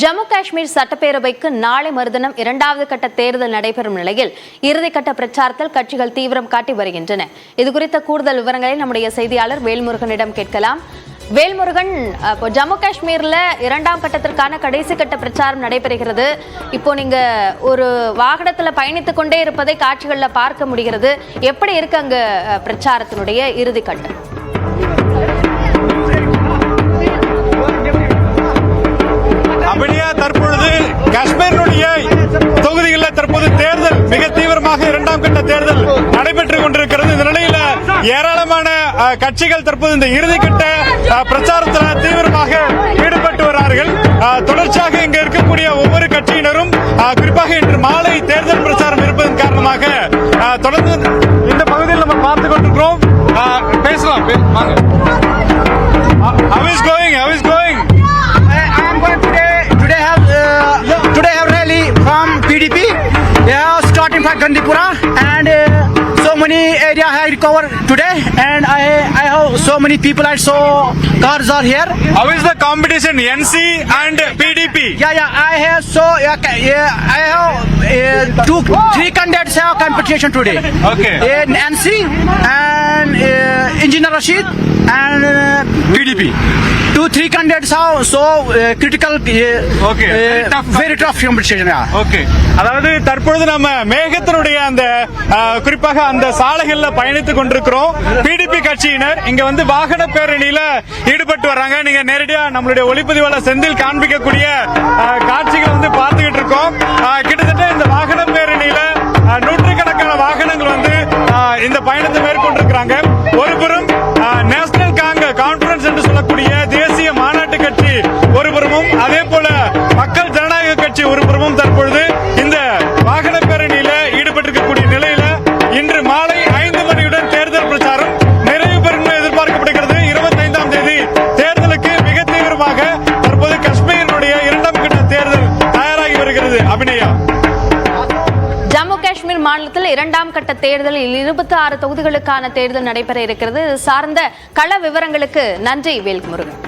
ஜம்மு காஷ்மீர் சட்டப்பேரவைக்கு நாளை மறுதினம் இரண்டாவது கட்ட தேர்தல் நடைபெறும் நிலையில் இறுதிக்கட்ட பிரச்சாரத்தில் கட்சிகள் தீவிரம் காட்டி வருகின்றன. இதுகுறித்த கூடுதல் விவரங்களை நம்முடைய செய்தியாளர் வேல்முருகனிடம் கேட்கலாம். வேல்முருகன், ஜம்மு காஷ்மீர்ல இரண்டாம் கட்டத்திற்கான கடைசி கட்ட பிரச்சாரம் நடைபெறுகிறது. இப்போ நீங்க ஒரு வாகனத்துல பயணித்துக் கொண்டே இருப்பதை காட்சிகள்ல பார்க்க முடிகிறது. எப்படி இருக்கு அங்க பிரச்சாரத்தினுடைய இறுதிக்கட்டம்? அப்படியா, தற்பொழுது காஷ்மீருடைய தொகுதிகளில் தற்போது தேர்தல் மிக தீவிரமாக இரண்டாம் கட்ட தேர்தல் நடைபெற்றுக் கொண்டிருக்கிறது. இந்த நிலையில் ஏராளமான கட்சிகள் தற்போது இந்த இறுதிக்கட்ட பிரச்சாரத்தில் தீவிரமாக ஈடுபட்டு வருகிறார்கள். தொடர்ச்சியாக இங்கு இருக்கக்கூடிய ஒவ்வொரு கட்சியினரும் குறிப்பாக இன்று மாலை தேர்தல் பிரச்சாரம் இருப்பதன் காரணமாக தொடர்ந்து இந்த பகுதியில் நம்ம பார்த்துக் கொண்டிருக்கிறோம். பேசலாம். How is going? I am going today have rally from PDP. Starting from Gandhipura and so many area I recovered today, and I have so many people. I saw cars are here. How is the competition, NC and PDP? I have I have three candidates have competition today. Okay. NC and Engineer Rashid and PDP. 2-3 candidates have so critical. Okay. Very tough competition. Okay. அதாவது தற்பொழுது நம்ம மேகத்தினுடைய அந்த குறிப்பாக அந்த சாலைகள்ல பயணித்துக் கொண்டிருக்கிறோம். PDB கட்சியினர் இங்க வந்து வாகன பேரணியில ஈடுபட்டு வர்றாங்க. நீங்க நேரடியா நம்மளுடைய ஒளிப்பதிவாளர் செந்தில் காண்பிக்கக்கூடிய காட்சிகள் வந்து பார்த்துக்கிட்டு இருக்கோம். கிட்டத்தட்ட இந்த வாகன பேரணியில நூற்றுக்கணக்கான வாகனங்கள் வந்து இந்த பயணத்தை மேற்கொண்டிருக்கிறாங்க. ஒருபுறம் நேஷனல் கான்ஃபரன்ஸ் என்று சொல்லக்கூடிய தேசிய மாநாட்டு கட்சி ஒருபுறமும், அதே போல மக்கள் ஜனநாயக கட்சி ஒருபுறமும் தற்பொழுது இந்த வாகன பேரணியில ஈடுபட்டிருக்கக்கூடிய நிலையில இன்று மாலை 5 மணியுடன் தேர்தல் பிரச்சாரம் நிறைவு பெறும் எதிர்பார்க்கப்படுகிறது. 25ஆம் தேதி தேர்தலுக்கு மிக தீவிரமாக தற்போது காஷ்மீரினுடைய இரண்டாம் கட்ட தேர்தல் தயாராகி வருகிறது. அபிநயா, ஜம்மு காஷ்மீர் மாநிலத்தில் இரண்டாம் கட்ட தேர்தலில் 26 தொகுதிகளுக்கான தேர்தல் நடைபெற இருக்கிறது. இது சார்ந்த கள விவரங்களுக்கு நன்றி வேல்முருகன்.